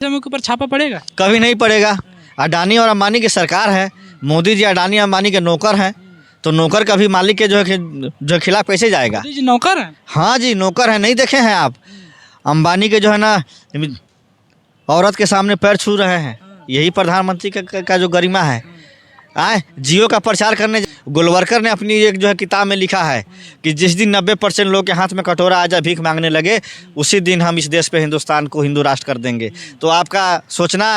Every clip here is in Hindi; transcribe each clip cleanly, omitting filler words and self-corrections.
के ऊपर छापा पड़ेगा? कभी नहीं पड़ेगा। अडानी और अंबानी की सरकार है, मोदी जी अडानी अंबानी के नौकर हैं, तो नौकर कभी मालिक के जो खिलाफ कैसे जाएगा? मोदी जी नौकर हैं? हाँ जी, नौकर है, नहीं देखे हैं आप? अंबानी के जो है ना औरत के सामने पैर छू रहे हैं, यही प्रधानमंत्री का जो गरिमा है। जियो का प्रचार करने गोलवरकर ने अपनी एक जो है किताब में लिखा है कि जिस दिन 90% लोग के हाथ में कटोरा आ जाए भीख मांगने लगे, उसी दिन हम इस देश पे हिंदुस्तान को हिंदू राष्ट्र कर देंगे। तो आपका सोचना,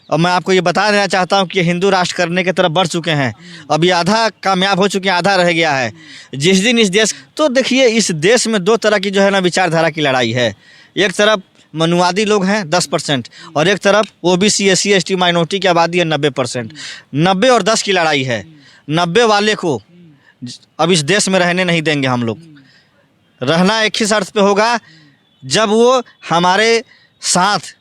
और मैं आपको ये बता देना चाहता हूँ कि हिंदू राष्ट्र करने की तरफ बढ़ चुके हैं। अभी आधा कामयाब हो चुके हैं, आधा रह गया है। जिस दिन इस देश, तो देखिए इस देश में दो तरह की जो है ना विचारधारा की लड़ाई है। एक तरफ मनुवादी लोग हैं 10% और एक तरफ ओबीसी SC ST माइनॉरिटी की आबादी है 90%। 90 और 10 की लड़ाई है। 90 वाले को अब इस देश में रहने नहीं देंगे हम लोग। रहना एक ही शर्त पे होगा, जब वो हमारे साथ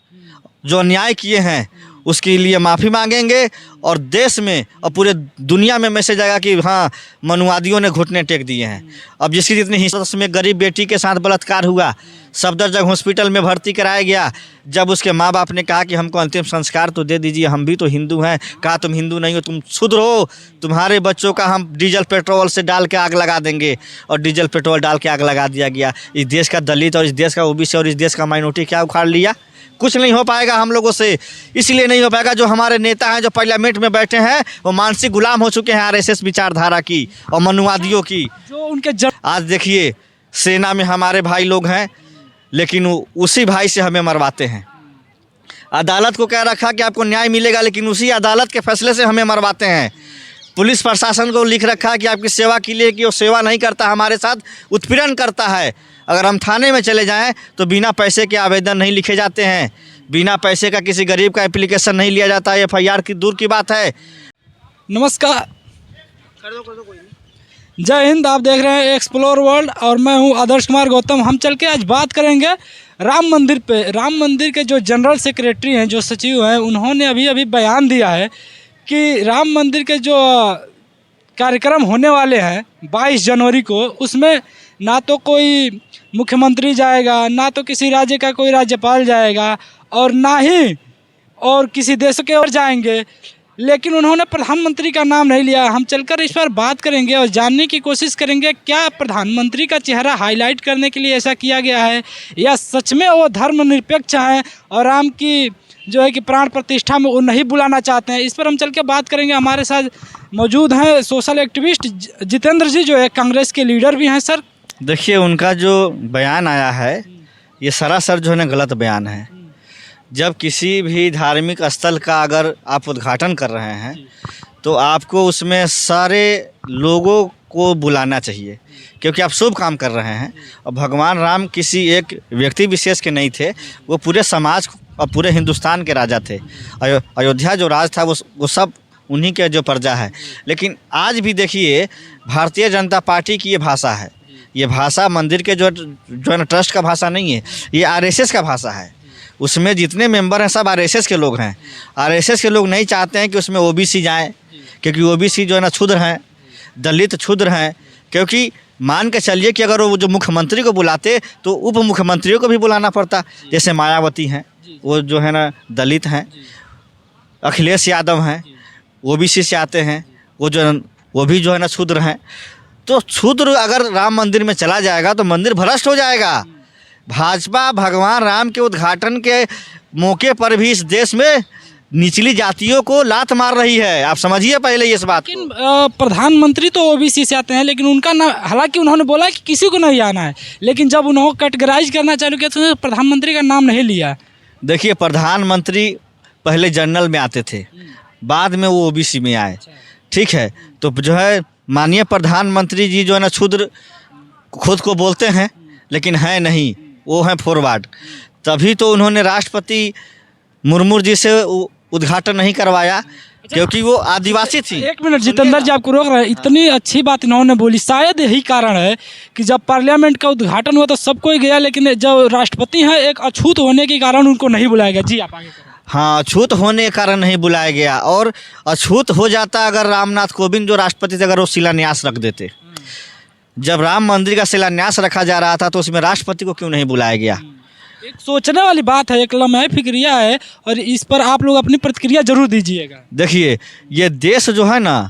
जो अन्याय किए हैं उसके लिए माफ़ी मांगेंगे और देश में और पूरे दुनिया में मैसेज आएगा कि हाँ, मनुवादियों ने घुटने टेक दिए हैं। अब जिसकी जितनी हिस्सा में गरीब बेटी के साथ बलात्कार हुआ, सफदरजंग हॉस्पिटल में भर्ती कराया गया, जब उसके माँ बाप ने कहा कि हमको अंतिम संस्कार तो दे दीजिए, हम भी तो हिंदू हैं, कहा तुम हिंदू नहीं हो, तुम शुद्र हो, तुम्हारे बच्चों का हम डीजल पेट्रोल से डाल के आग लगा देंगे, और डीजल पेट्रोल डाल के आग लगा दिया गया। इस देश का दलित और इस देश का OBC और इस देश का माइनॉरिटी क्या उखाड़ लिया? कुछ नहीं हो पाएगा हम लोगों से। इसलिए नहीं हो पाएगा, जो हमारे नेता हैं जो पार्लियामेंट में बैठे हैं वो मानसिक गुलाम हो चुके हैं RSS विचारधारा की और मनुवादियों की। जो उनके आज देखिए सेना में हमारे भाई लोग हैं, लेकिन उसी भाई से हमें मरवाते हैं। अदालत को कह रखा कि आपको न्याय मिलेगा, लेकिन उसी अदालत के फैसले से हमें मरवाते हैं। पुलिस प्रशासन को लिख रखा है कि आपकी सेवा के लिए, कि वो सेवा नहीं करता, हमारे साथ उत्पीड़न करता है। अगर हम थाने में चले जाएं तो बिना पैसे के आवेदन नहीं लिखे जाते हैं, बिना पैसे का किसी गरीब का एप्लीकेशन नहीं लिया जाता है। FIR की दूर की बात है। नमस्कार, जय हिंद। आप देख रहे हैं एक्सप्लोर वर्ल्ड और मैं हूं आदर्श कुमार गौतम। हम चल के आज बात करेंगे राम मंदिर पे। राम मंदिर के जो जनरल सेक्रेटरी हैं, जो सचिव हैं, उन्होंने अभी बयान दिया है कि राम मंदिर के जो कार्यक्रम होने वाले हैं 22 जनवरी को, उसमें ना तो कोई मुख्यमंत्री जाएगा, ना तो किसी राज्य का कोई राज्यपाल जाएगा, और ना ही और किसी देश के और जाएंगे। लेकिन उन्होंने प्रधानमंत्री का नाम नहीं लिया। हम चलकर इस पर बात करेंगे और जानने की कोशिश करेंगे क्या प्रधानमंत्री का चेहरा हाईलाइट करने के लिए ऐसा किया गया है, या सच में वो धर्मनिरपेक्ष हैं और राम की जो है कि प्राण प्रतिष्ठा में वो नहीं बुलाना चाहते हैं। इस पर हम चल के बात करेंगे। हमारे साथ मौजूद हैं सोशल एक्टिविस्ट जितेंद्र जी, जो है कांग्रेस के लीडर भी हैं। सर देखिए, उनका जो बयान आया है ये सरासर जो है ना गलत बयान है। जब किसी भी धार्मिक स्थल का अगर आप उद्घाटन कर रहे हैं तो आपको उसमें सारे लोगों को बुलाना चाहिए, क्योंकि आप शुभ काम कर रहे हैं। और भगवान राम किसी एक व्यक्ति विशेष के नहीं थे, वो पूरे समाज और पूरे हिंदुस्तान के राजा थे। अयोध्या जो राज था वो सब उन्हीं के जो प्रजा है। लेकिन आज भी देखिए भारतीय जनता पार्टी की ये भाषा है, ये भाषा मंदिर के जो है ना ट्रस्ट का भाषा नहीं है, ये RSS का भाषा है। उसमें जितने मेंबर हैं सब RSS के लोग हैं। RSS के लोग नहीं चाहते हैं कि उसमें OBC जाएं, क्योंकि OBC जो है ना क्षुद्र हैं, दलित क्षुद्र हैं। क्योंकि मान के चलिए कि अगर वो जो मुख्यमंत्री को बुलाते तो उप मुख्यमंत्रियों को भी बुलाना पड़ता। जैसे मायावती हैं, वो जो है ना दलित हैं, अखिलेश यादव हैं, OBC से आते हैं, वो भी जो है ना क्षुद्र हैं। तो क्षुद्र अगर राम मंदिर में चला जाएगा तो मंदिर भ्रष्ट हो जाएगा। भाजपा भगवान राम के उद्घाटन के मौके पर भी इस देश में निचली जातियों को लात मार रही है। आप समझिए पहले इस बात को। प्रधानमंत्री तो OBC से आते हैं, लेकिन उनका नाम, हालांकि उन्होंने बोला कि किसी को नहीं आना है, लेकिन जब उन्होंने कैटेगराइज करना चालू किया तो प्रधानमंत्री का नाम नहीं लिया। देखिए, प्रधानमंत्री पहले जनरल में आते थे, बाद में वो OBC में आए, ठीक है। तो जो है माननीय प्रधानमंत्री जी जो है ना क्षुद्र खुद को बोलते हैं, लेकिन है नहीं, वो हैं फॉरवर्ड। तभी तो उन्होंने राष्ट्रपति मुर्मू जी से उद्घाटन नहीं करवाया, क्योंकि वो आदिवासी थी। एक मिनट जितेंद्र जी, आपको रोक रहे हैं। इतनी अच्छी बात इन्होंने बोली, शायद यही कारण है कि जब पार्लियामेंट का उद्घाटन हुआ तो सब कोई गया, लेकिन जब राष्ट्रपति हैं एक अछूत होने के कारण उनको नहीं बुलाया गया। जी आप आगे करें। हाँ, अछूत होने के कारण नहीं बुलाया गया, और अछूत हो जाता अगर रामनाथ कोविंद जो राष्ट्रपति थे अगर वो शिलान्यास रख देते। जब राम मंदिर का शिलान्यास रखा जा रहा था तो उसमें राष्ट्रपति को क्यों नहीं बुलाया गया? एक सोचने वाली बात है, एक लम्हा फिक्रिया है, और इस पर आप लोग अपनी प्रतिक्रिया जरूर दीजिएगा। देखिए, ये देश जो है ना,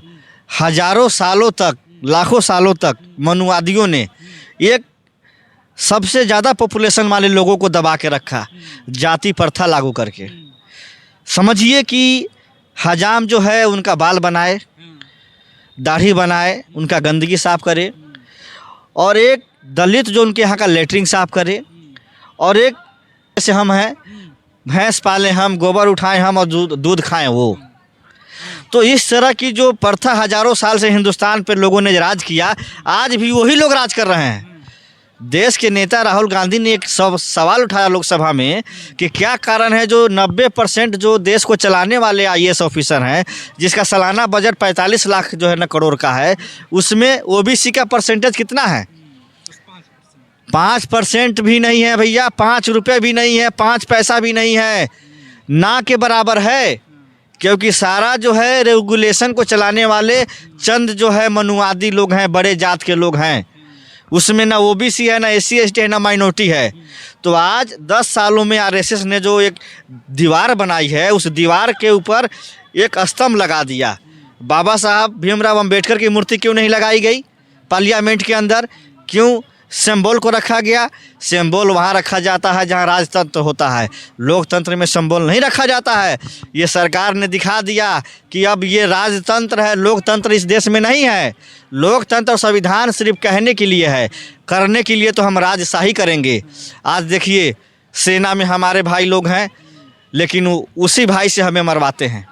हजारों सालों तक, लाखों सालों तक मनुवादियों ने एक सबसे ज़्यादा पॉपुलेशन वाले लोगों को दबा के रखा, जाति प्रथा लागू करके। समझिए कि हजाम जो है उनका बाल बनाए, दाढ़ी बनाए, उनका गंदगी साफ करे, और एक दलित जो उनके यहाँ का लेटरिन साफ करे, और एक जैसे हम हैं, भैंस पालें हम, गोबर उठाएं हम और दूध खाएं वो। तो इस तरह की जो प्रथा हजारों साल से हिंदुस्तान पर लोगों ने राज किया, आज भी वही लोग राज कर रहे हैं। देश के नेता राहुल गांधी ने एक सवाल उठाया लोकसभा में कि क्या कारण है जो 90% जो देश को चलाने वाले IAS ऑफिसर हैं, जिसका सालाना बजट 45 लाख जो है ना करोड़ का है, उसमें OBC का परसेंटेज कितना है? 5% भी नहीं है भैया, 5 रुपये भी नहीं है, 5 पैसा भी नहीं है, ना के बराबर है। क्योंकि सारा जो है रेगुलेशन को चलाने वाले चंद जो है मनुवादी लोग हैं, बड़े जात के लोग हैं। उसमें ना OBC है, ना SC ST है, ना माइनॉरिटी है। तो आज 10 सालों में RSS ने जो एक दीवार बनाई है, उस दीवार के ऊपर एक स्तंभ लगा दिया। बाबा साहब भीमराव अंबेडकर की मूर्ति क्यों नहीं लगाई गई पार्लियामेंट के अंदर? क्यों सिंबल को रखा गया? सिंबल वहाँ रखा जाता है जहाँ राजतंत्र होता है, लोकतंत्र में सिंबल नहीं रखा जाता है। ये सरकार ने दिखा दिया कि अब ये राजतंत्र है, लोकतंत्र इस देश में नहीं है। लोकतंत्र और संविधान सिर्फ कहने के लिए है, करने के लिए तो हम राजशाही करेंगे। आज देखिए, सेना में हमारे भाई लोग हैं, लेकिन उसी भाई से हमें मरवाते हैं।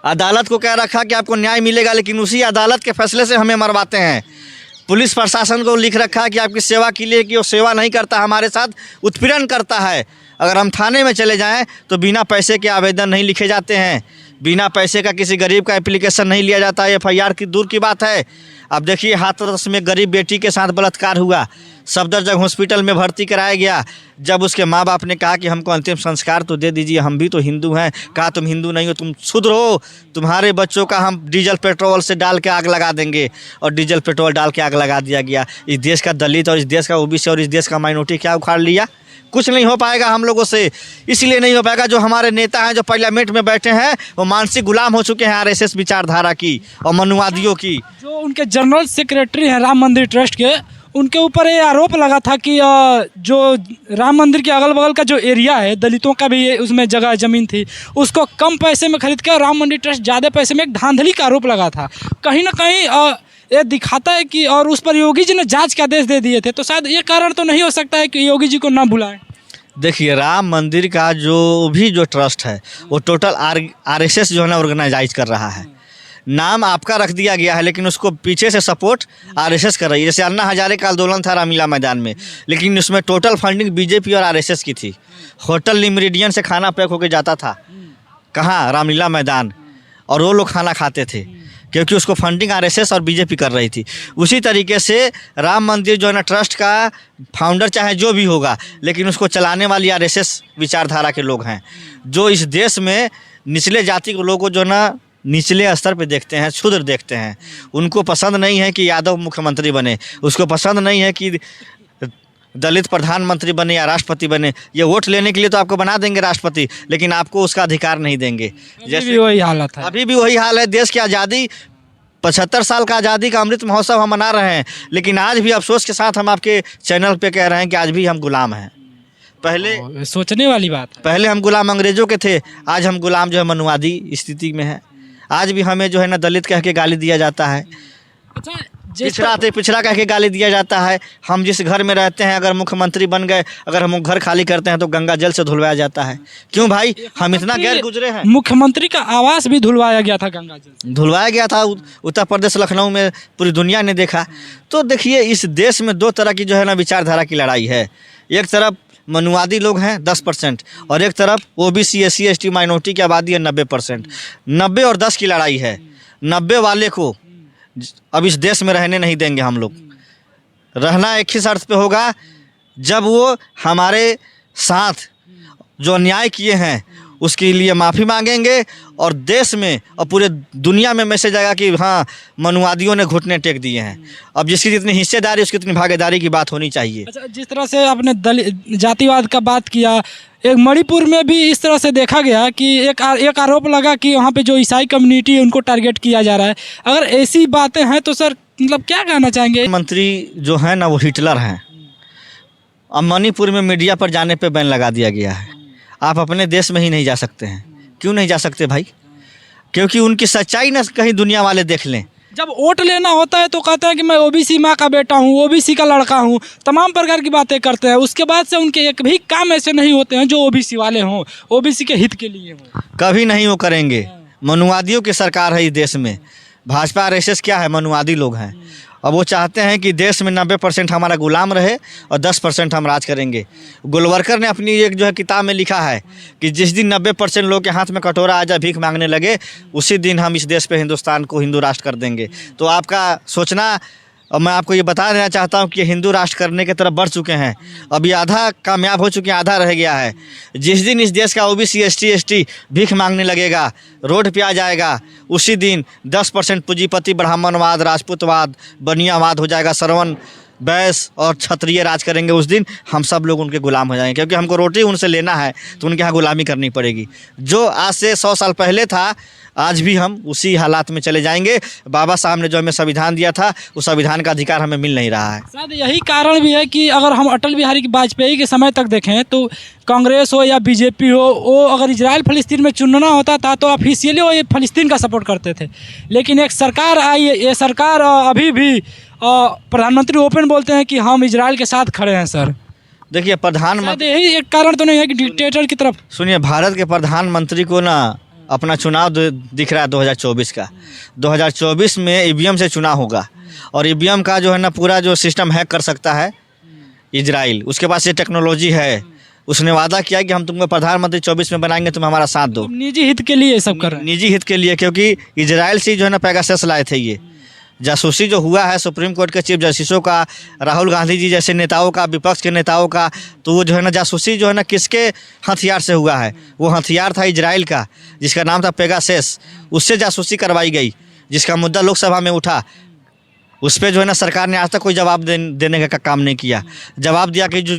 अदालत को कह रखा कि आपको न्याय मिलेगा, लेकिन उसी अदालत के फैसले से हमें मरवाते हैं। पुलिस प्रशासन को लिख रखा है कि आपकी सेवा के लिए, कि वो सेवा नहीं करता, हमारे साथ उत्पीड़न करता है। अगर हम थाने में चले जाएं तो बिना पैसे के आवेदन नहीं लिखे जाते हैं, बिना पैसे का किसी गरीब का एप्लीकेशन नहीं लिया जाता है। FIR की दूर की बात है। अब देखिए, हाथरस में गरीब बेटी के साथ बलात्कार हुआ, सफदरजंग हॉस्पिटल में भर्ती कराया गया। जब उसके माँ बाप ने कहा कि हमको अंतिम संस्कार तो दे दीजिए, हम भी तो हिंदू हैं, कहा तुम हिंदू नहीं हो, तुम शुद्र हो, तुम्हारे बच्चों का हम डीजल पेट्रोल से डाल के आग लगा देंगे। और डीजल पेट्रोल डाल के आग लगा दिया गया। इस देश का दलित और इस देश का OBC और इस देश का माइनॉरिटी क्या उखाड़ लिया? कुछ नहीं हो पाएगा हम लोगों से। इसलिए नहीं हो पाएगा, जो हमारे नेता हैं, जो पार्लियामेंट में बैठे हैं, वो मानसिक गुलाम हो चुके हैं RSS विचारधारा की और मनुवादियों की। जो उनके जनरल सेक्रेटरी हैं राम मंदिर ट्रस्ट के, उनके ऊपर ये आरोप लगा था कि जो राम मंदिर के अगल बगल का जो एरिया है, दलितों का भी उसमें जगह ज़मीन थी, उसको कम पैसे में खरीद कर राम मंदिर ट्रस्ट ज़्यादा पैसे में एक धांधली का आरोप लगा था। कहीं ना कहीं ये दिखाता है कि, और उस पर योगी जी ने जांच के आदेश दे दिए थे, तो शायद ये कारण तो नहीं हो सकता है कि योगी जी को ना बुलाएं। देखिए, राम मंदिर का जो ट्रस्ट है, वो टोटल RSS जो है ना ऑर्गेनाइज कर रहा है। नाम आपका रख दिया गया है, लेकिन उसको पीछे से सपोर्ट RSS कर रही है। जैसे अन्ना हजारे का आंदोलन था रामलीला मैदान में, लेकिन उसमें टोटल फंडिंग BJP और RSS की थी। होटल लिमरिडियन से खाना पैक होकर जाता था, कहाँ? रामलीला मैदान, और वो लोग खाना खाते थे, क्योंकि उसको फंडिंग RSS और BJP कर रही थी। उसी तरीके से राम मंदिर जो है ना ट्रस्ट का फाउंडर चाहे जो भी होगा, लेकिन उसको चलाने वाली RSS विचारधारा के लोग हैं, जो इस देश में निचले जाति के लोगों को जो ना निचले स्तर पे देखते हैं, क्षुद्र देखते हैं। उनको पसंद नहीं है कि यादव मुख्यमंत्री बने, उसको पसंद नहीं है कि दलित प्रधानमंत्री बने या राष्ट्रपति बने। ये वोट लेने के लिए तो आपको बना देंगे राष्ट्रपति, लेकिन आपको उसका अधिकार नहीं देंगे। जैसे वही हालत है, अभी भी वही हाल है। देश की आज़ादी, 75 साल का आज़ादी का अमृत महोत्सव हम मना रहे हैं, लेकिन आज भी अफसोस के साथ हम आपके चैनल पे कह रहे हैं कि आज भी हम गुलाम हैं। पहले सोचने वाली बात है। पहले हम गुलाम अंग्रेजों के थे, आज हम गुलाम जो है मनुवादी स्थिति में है। आज भी हमें जो है ना दलित कह के गाली दिया जाता है, पिछड़ा कह के गाली दिया जाता है। हम जिस घर में रहते हैं, अगर मुख्यमंत्री बन गए, अगर हम घर खाली करते हैं तो गंगा जल से धुलवाया जाता है। क्यों भाई? हम इतना गैर गुजरे हैं। मुख्यमंत्री का आवास भी धुलवाया गया था, गंगा जल धुलवाया गया था। उत्तर प्रदेश लखनऊ में पूरी दुनिया ने देखा। तो देखिए, इस देश में दो तरह की जो है ना विचारधारा की लड़ाई है। एक तरफ मनुवादी लोग हैं 10%, और एक तरफ OBC SC ST माइनॉरिटी की आबादी है 90%। 90 और 10 की लड़ाई है। 90 वाले को अब इस देश में रहने नहीं देंगे हम लोग। रहना एक ही शर्त पे होगा, जब वो हमारे साथ जो अन्याय किए हैं उसके लिए माफ़ी मांगेंगे और देश में और पूरे दुनिया में मैसेज आएगा कि हाँ, मनुवादियों ने घुटने टेक दिए हैं। अब जिसकी जितनी हिस्सेदारी उसकी उतनी भागीदारी की बात होनी चाहिए। अच्छा, जिस तरह से आपने जातिवाद का बात किया, एक मणिपुर में भी इस तरह से देखा गया कि एक आरोप लगा कि वहाँ पे जो ईसाई कम्युनिटी है उनको टारगेट किया जा रहा है। अगर ऐसी बातें हैं तो सर मतलब क्या कहना चाहेंगे? मंत्री जो है ना वो हिटलर हैं। अब मणिपुर में मीडिया पर जाने पे बैन लगा दिया गया है। आप अपने देश में ही नहीं जा सकते हैं। क्यों नहीं जा सकते भाई? क्योंकि उनकी सच्चाई ना कहीं दुनिया वाले देख लें। जब वोट लेना होता है तो कहते हैं कि मैं ओबीसी माँ का बेटा हूँ, ओबीसी का लड़का हूँ, तमाम प्रकार की बातें करते हैं। उसके बाद से उनके एक भी काम ऐसे नहीं होते हैं जो ओबीसी वाले हों, ओबीसी के हित के लिए हों। कभी नहीं वो करेंगे। मनुवादियों की सरकार है इस देश में। भाजपा आरएसएस क्या है? मनुवादी लोग हैं। अब वो चाहते हैं कि देश में 90% हमारा गुलाम रहे और 10% हम राज करेंगे। गोलवरकर ने अपनी एक जो है किताब में लिखा है कि जिस दिन 90% लोग के हाथ में कटोरा आ जाए, भीख मांगने लगे, उसी दिन हम इस देश पे हिंदुस्तान को हिंदू राष्ट्र कर देंगे। तो आपका सोचना, और मैं आपको ये बता देना चाहता हूँ कि हिंदू राष्ट्र करने की तरफ बढ़ चुके हैं। अभी आधा कामयाब हो चुके हैं, आधा रह गया है। जिस दिन इस देश का ओबीसी एसटी भीख मांगने लगेगा, रोड पे आ जाएगा, उसी दिन 10% पूंजीपति ब्राह्मणवाद, राजपूतवाद, बनियावाद हो जाएगा। श्रवण, वैश्य और क्षत्रिय राज करेंगे। उस दिन हम सब लोग उनके गुलाम हो जाएंगे, क्योंकि हमको रोटी उनसे लेना है तो उनके यहाँ गुलामी करनी पड़ेगी। जो आज से 100 साल पहले था, आज भी हम उसी हालात में चले जाएंगे। बाबा साहब ने जो हमें संविधान दिया था, उस संविधान का अधिकार हमें मिल नहीं रहा है। शायद यही कारण भी है कि अगर हम अटल बिहारी वाजपेयी के समय तक देखें तो कांग्रेस हो या बीजेपी हो, वो अगर इजराइल फ़लस्तीन में चुनना होता था तो ऑफिशियली वो ये फ़लस्तीन का सपोर्ट करते थे। लेकिन एक सरकार आई, ये सरकार अभी भी प्रधानमंत्री ओपन बोलते हैं कि हम इजराइल के साथ खड़े हैं। सर देखिए, प्रधानमंत्री, यही एक कारण तो नहीं है कि डिक्टेटर की तरफ? सुनिए, भारत के प्रधानमंत्री को ना अपना चुनाव दिख रहा है 2024 का। 2024 में ईवीएम से चुनाव होगा और ईवीएम का जो है ना पूरा जो सिस्टम हैक कर सकता है इजराइल। उसके पास ये टेक्नोलॉजी है। उसने वादा किया कि हम तुमको प्रधानमंत्री 24 में बनाएंगे, तुम हमारा साथ दो। निजी हित के लिए सब कर रहे हैं। निजी हित के लिए, क्योंकि इजराइल से जो है ना पेगासस लाए थे। ये जासूसी जो हुआ है सुप्रीम कोर्ट के चीफ जस्टिसों का, राहुल गांधी जी जैसे नेताओं का, विपक्ष के नेताओं का, तो वो जो है ना जासूसी जो है ना किसके हथियार से हुआ है? वो हथियार था इजराइल का, जिसका नाम था पेगासस। उससे जासूसी करवाई गई, जिसका मुद्दा लोकसभा में उठा। उस पर जो है ना सरकार ने आज तक कोई जवाब देने का काम नहीं किया। जवाब दिया कि जो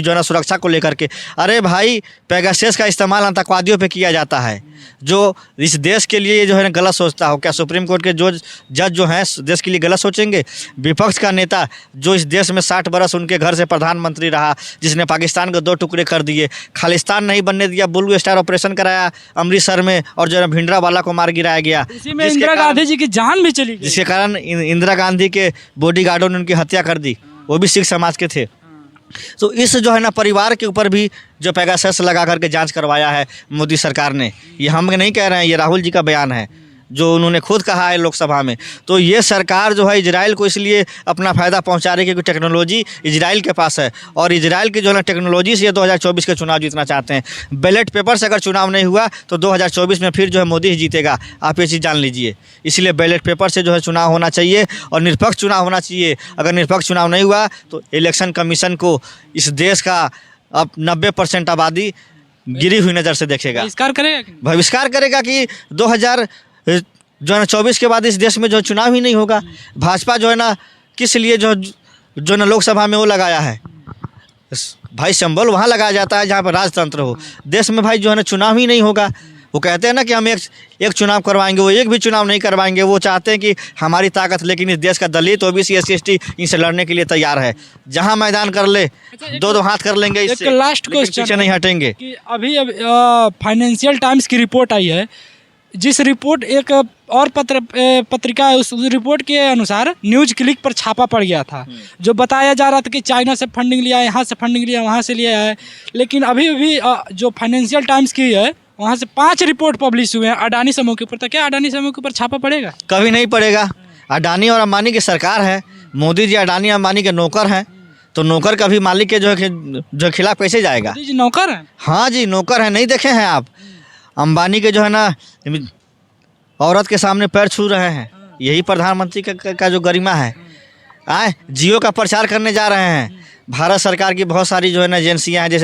है ना सुरक्षा को लेकर के। अरे भाई, पेगासस का इस्तेमाल आतंकवादियों पे किया जाता है, जो इस देश के लिए जो है ना गलत सोचता हो। क्या सुप्रीम कोर्ट के जो जज जो हैं देश के लिए गलत सोचेंगे? विपक्ष का नेता जो इस देश में 60 बरस उनके घर से प्रधानमंत्री रहा, जिसने पाकिस्तान को 2 टुकड़े कर दिए, खालिस्तान नहीं बनने दिया, ब्लू स्टार ऑपरेशन कराया अमृतसर में और जो है भिंडरावाला को मार गिराया गया, इसी में इंदिरा गांधी जी की जान भी चली गई, जिसके कारण इंदिरा गांधी के बॉडीगार्डों ने उनकी हत्या कर दी। वो भी सिख समाज के थे। तो इस जो है ना परिवार के ऊपर भी जो पेगासस लगा करके जांच करवाया है मोदी सरकार ने, ये हम नहीं कह रहे हैं, ये राहुल जी का बयान है जो उन्होंने खुद कहा है लोकसभा में। तो ये सरकार जो है इजराइल को इसलिए अपना फ़ायदा पहुंचा रही है क्योंकि टेक्नोलॉजी इजराइल के पास है और इजराइल की जो है ना टेक्नोलॉजी से ये 2024 के चुनाव जीतना चाहते हैं। बैलेट पेपर से अगर चुनाव नहीं हुआ तो 2024 में फिर जो है मोदी ही जीतेगा। आप ये चीज़ जान लीजिए। इसलिए बैलेट पेपर से जो है चुनाव होना चाहिए और निष्पक्ष चुनाव होना चाहिए। अगर निष्पक्ष चुनाव नहीं हुआ तो इलेक्शन कमीशन को इस देश का अब 90% आबादी गिरी हुई नज़र से देखेगा। बहिष्कार करेगा कि 2024 के बाद इस देश में जो चुनाव ही नहीं होगा। भाजपा जो है ना किस लिए जो ना लोकसभा में वो लगाया है भाई, सिंबल वहाँ लगाया जाता है जहाँ पर राजतंत्र हो। देश में भाई जो है ना चुनाव ही नहीं होगा। वो कहते हैं ना कि हम एक चुनाव करवाएंगे, वो एक भी चुनाव नहीं करवाएंगे। वो चाहते हैं कि हमारी ताकत, लेकिन इस देश का दलित ओबीसी एससी एसटी इनसे लड़ने के लिए तैयार है। जहां मैदान कर ले, दो हाथ कर लेंगे इससे। एक लास्ट क्वेश्चन, पीछे नहीं हटेंगे कि अभी फाइनेंशियल टाइम्स की रिपोर्ट आई है, जिस रिपोर्ट एक और पत्रिका है, उस रिपोर्ट के अनुसार न्यूज़ क्लिक पर छापा पड़ गया था, जो बताया जा रहा था कि चाइना से फंडिंग लिया है, यहाँ से फंडिंग लिया, वहाँ से लिया है। लेकिन अभी जो फाइनेंशियल टाइम्स की है, वहाँ से 5 रिपोर्ट पब्लिश हुए हैं अडानी समूह के ऊपर। तो क्या अडानी समूह के ऊपर छापा पड़ेगा? कभी नहीं पड़ेगा। अडानी और अंबानी की सरकार है। मोदी जी अडानी अंबानी के नौकर हैं, तो नौकर कभी मालिक के जो खिलाफ कैसे जाएगा? मोदी जी नौकर हैं? हाँ जी, नौकर हैं। नहीं देखे हैं आप? अंबानी के जो है ना औरत के सामने पैर छू रहे हैं, यही प्रधानमंत्री का जो गरिमा है। जियो का प्रचार करने जा रहे हैं। भारत सरकार की बहुत सारी जो है ना एजेंसियां हैं, जैसे